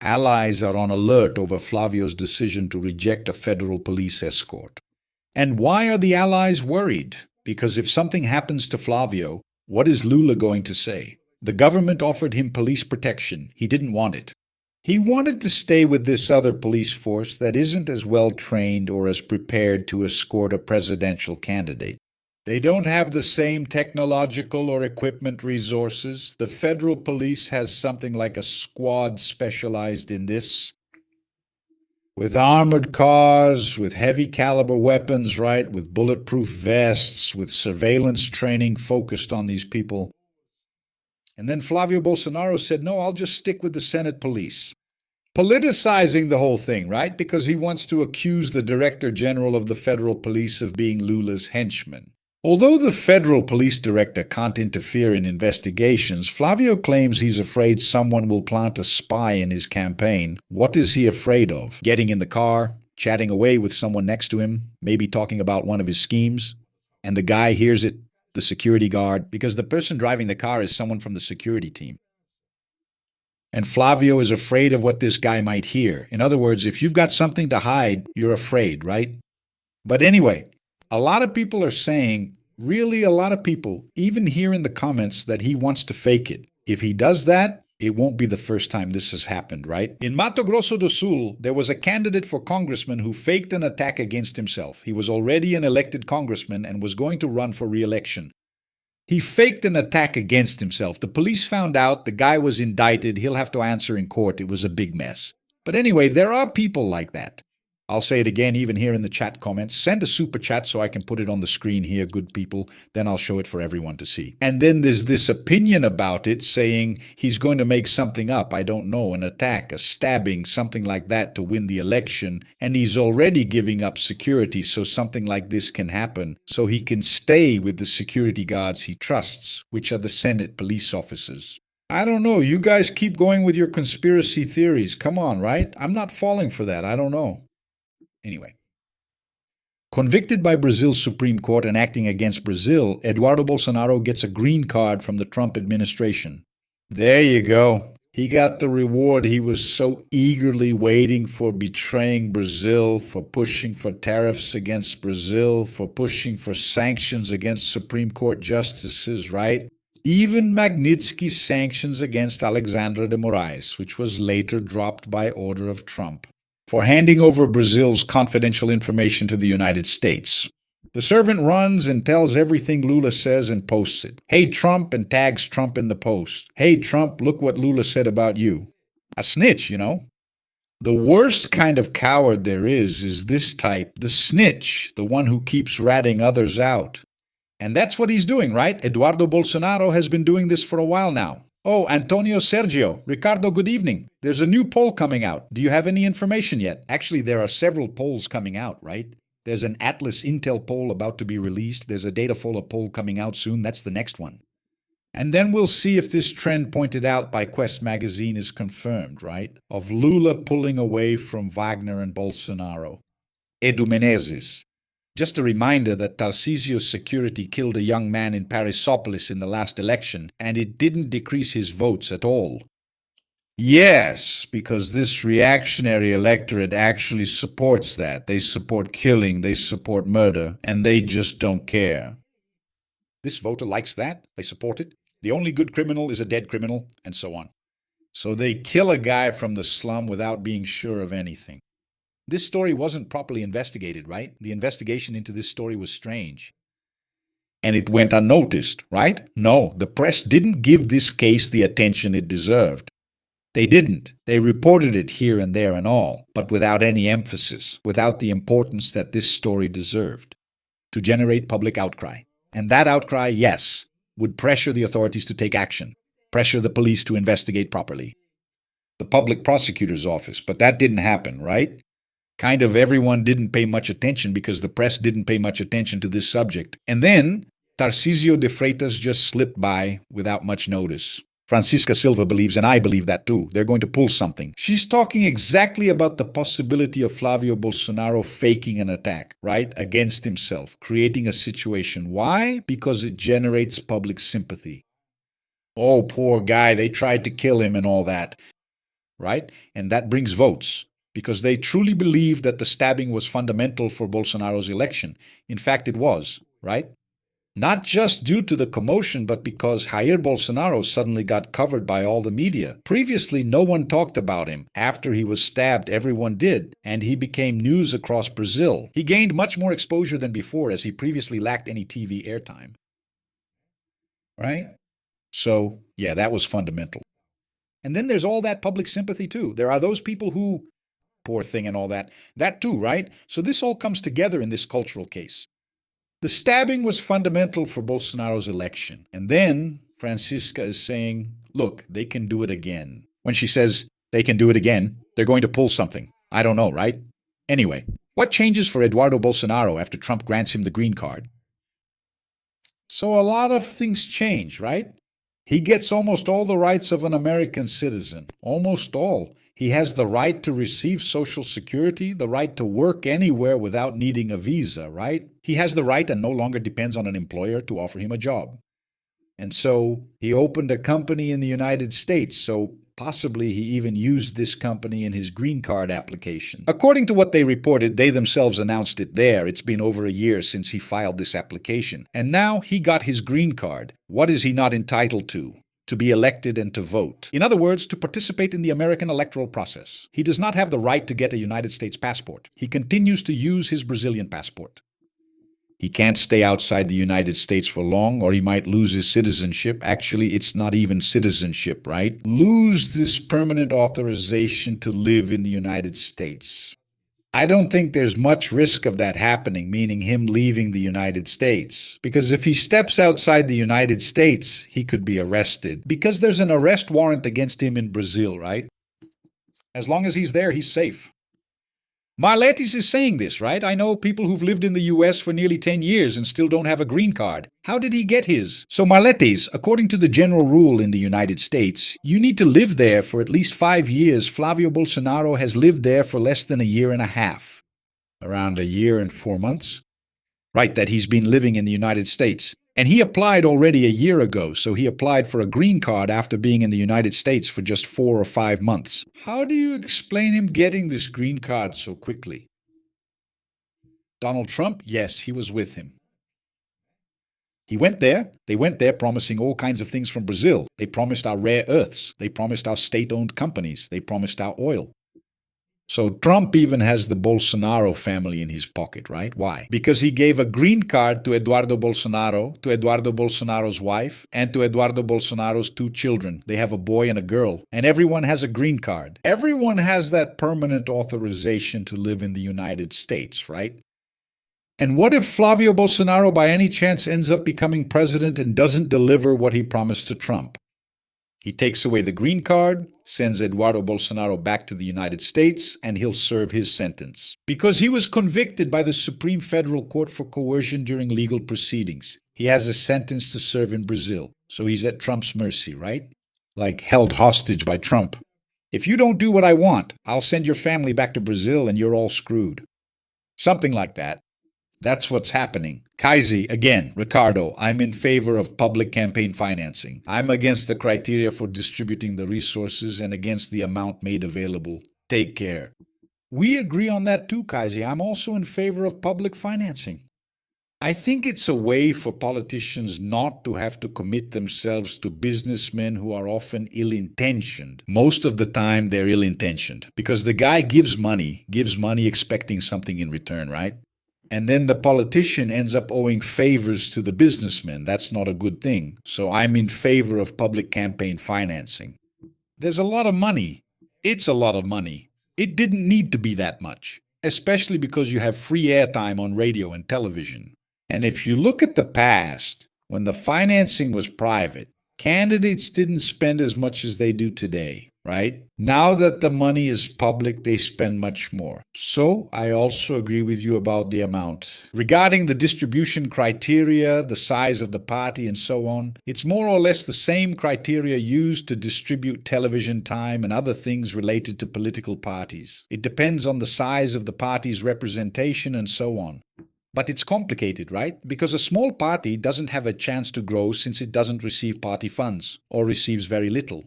Allies are on alert over Flavio's decision to reject a federal police escort. And why are the Allies worried? Because if something happens to Flavio, what is Lula going to say? The government offered him police protection. He didn't want it. He wanted to stay with this other police force that isn't as well trained or as prepared to escort a presidential candidate. They don't have the same technological or equipment resources. The federal police has something like a squad specialized in this, with armored cars, with heavy caliber weapons, right? With bulletproof vests, with surveillance training focused on these people. And then Flavio Bolsonaro said, no, I'll just stick with the Senate police. Politicizing the whole thing, right? Because he wants to accuse the Director General of the Federal Police of being Lula's henchman. Although the federal police director can't interfere in investigations, Flavio claims he's afraid someone will plant a spy in his campaign. What is he afraid of? Getting in the car, chatting away with someone next to him, maybe talking about one of his schemes, and the guy hears it, the security guard, because the person driving the car is someone from the security team. And Flavio is afraid of what this guy might hear. In other words, if you've got something to hide, you're afraid, right? But anyway, a lot of people are saying, really a lot of people, even here in the comments, that he wants to fake it. If he does that, it won't be the first time this has happened, right? In Mato Grosso do Sul, there was a candidate for congressman who faked an attack against himself. He was already an elected congressman and was going to run for re-election. He faked an attack against himself. The police found out, the guy was indicted, he'll have to answer in court. It was a big mess. But anyway, there are people like that. I'll say it again, even here in the chat comments. Send a super chat so I can put it on the screen here, good people. Then I'll show it for everyone to see. And then there's this opinion about it saying he's going to make something up, I don't know, an attack, a stabbing, something like that to win the election. And he's already giving up security so something like this can happen, so he can stay with the security guards he trusts, which are the Senate police officers. I don't know. You guys keep going with your conspiracy theories. Come on, right? I'm not falling for that. I don't know. Anyway, convicted by Brazil's Supreme Court and acting against Brazil, Eduardo Bolsonaro gets a green card from the Trump administration. There you go. He got the reward he was so eagerly waiting for, betraying Brazil, for pushing for tariffs against Brazil, for pushing for sanctions against Supreme Court justices, right? Even Magnitsky's sanctions against Alexandre de Moraes, which was later dropped by order of Trump, for handing over Brazil's confidential information to the United States. The servant runs and tells everything Lula says and posts it. Hey Trump, and tags Trump in the post. Hey Trump, look what Lula said about you. A snitch, you know. The worst kind of coward there is this type, the snitch, the one who keeps ratting others out. And that's what he's doing, right? Eduardo Bolsonaro has been doing this for a while now. Oh, Antonio Sergio. Ricardo, good evening. There's a new poll coming out. Do you have any information yet? Actually, there are several polls coming out, right? There's an Atlas Intel poll about to be released. There's a Datafolha poll coming out soon. That's the next one. And then we'll see if this trend pointed out by Quest magazine is confirmed, right? Of Lula pulling away from Wagner and Bolsonaro. Edu Menezes. Just a reminder that Tarcísio's security killed a young man in Parisópolis in the last election, and it didn't decrease his votes at all. Yes, because this reactionary electorate actually supports that. They support killing, they support murder, and they just don't care. This voter likes that, they support it. The only good criminal is a dead criminal, and so on. So they kill a guy from the slum without being sure of anything. This story wasn't properly investigated, right? The investigation into this story was strange. And it went unnoticed, right? No, the press didn't give this case the attention it deserved. They didn't. They reported it here and there and all, but without any emphasis, without the importance that this story deserved, to generate public outcry. And that outcry, yes, would pressure the authorities to take action, pressure the police to investigate properly. The public prosecutor's office, but that didn't happen, right? Kind of everyone didn't pay much attention because the press didn't pay much attention to this subject. And then Tarcísio de Freitas just slipped by without much notice. Francisca Silva believes, and I believe that too, they're going to pull something. She's talking exactly about the possibility of Flavio Bolsonaro faking an attack, right, against himself, creating a situation. Why? Because it generates public sympathy. Oh, poor guy, they tried to kill him and all that. right? And that brings votes because they truly believe that the stabbing was fundamental for Bolsonaro's election. In fact, it was, right? Not just due to the commotion, but because Jair Bolsonaro suddenly got covered by all the media. Previously, no one talked about him. After he was stabbed, everyone did, and he became news across Brazil. He gained much more exposure than before, as he previously lacked any TV airtime. Right? So, yeah, that was fundamental. And then there's all that public sympathy, too. There are those people who, poor thing and all that. That too, right? So this all comes together in this cultural case. The stabbing was fundamental for Bolsonaro's election. And then Francisca is saying, look, they can do it again. When she says they can do it again, they're going to pull something. I don't know, right? Anyway, what changes for Eduardo Bolsonaro after Trump grants him the green card? So a lot of things change, right? He gets almost all the rights of an American citizen. Almost all. He has the right to receive Social Security, the right to work anywhere without needing a visa, right? He has the right and no longer depends on an employer to offer him a job. And so he opened a company in the United States, so possibly he even used this company in his green card application. According to what they reported, they themselves announced it there. It's been over a year since he filed this application. And now he got his green card. What is he not entitled to? To be elected and to vote. In other words, to participate in the American electoral process. He does not have the right to get a United States passport. He continues to use his Brazilian passport. He can't stay outside the United States for long, or he might lose his citizenship. Actually, it's not even citizenship, right? Lose this permanent authorization to live in the United States. I don't think there's much risk of that happening, meaning him leaving the United States. Because if he steps outside the United States, he could be arrested. Because there's an arrest warrant against him in Brazil, right? As long as he's there, he's safe. Marletis is saying this, right? I know people who've lived in the US for nearly 10 years and still don't have a green card. How did he get his? So Marletis, according to the general rule in the United States, you need to live there for at least 5 years. Flavio Bolsonaro has lived there for less than a year and a half. Around a year and 4 months? Right, that he's been living in the United States. And he applied already a year ago, so he applied for a green card after being in the United States for just 4 or 5 months. How do you explain him getting this green card so quickly? Donald Trump? Yes, he was with him. He went there. They went there promising all kinds of things from Brazil. They promised our rare earths. They promised our state-owned companies. They promised our oil. So Trump even has the Bolsonaro family in his pocket, right? Why? Because he gave a green card to Eduardo Bolsonaro, to Eduardo Bolsonaro's wife, and to Eduardo Bolsonaro's 2 children. They have a boy and a girl, and everyone has a green card. Everyone has that permanent authorization to live in the United States, right? And what if Flavio Bolsonaro by any chance ends up becoming president and doesn't deliver what he promised to Trump? He takes away the green card, sends Eduardo Bolsonaro back to the United States, and he'll serve his sentence. Because he was convicted by the Supreme Federal Court for coercion during legal proceedings. He has a sentence to serve in Brazil, so he's at Trump's mercy, right? Like held hostage by Trump. If you don't do what I want, I'll send your family back to Brazil and you're all screwed. Something like that. That's what's happening. Kaisi, again, Ricardo, I'm in favor of public campaign financing. I'm against the criteria for distributing the resources and against the amount made available. Take care. We agree on that too, Kaisi. I'm also in favor of public financing. I think it's a way for politicians not to have to commit themselves to businessmen who are often ill-intentioned. Most of the time, they're ill-intentioned because the guy gives money expecting something in return, right? And then the politician ends up owing favors to the businessman. That's not a good thing. So I'm in favor of public campaign financing. There's a lot of money. It's a lot of money. It didn't need to be that much, especially because you have free airtime on radio and television. And if you look at the past, when the financing was private, candidates didn't spend as much as they do today, right? Now that the money is public, they spend much more. So I also agree with you about the amount. Regarding the distribution criteria, the size of the party, and so on, it's more or less the same criteria used to distribute television time and other things related to political parties. It depends on the size of the party's representation and so on. But it's complicated, right? Because a small party doesn't have a chance to grow since it doesn't receive party funds, or receives very little.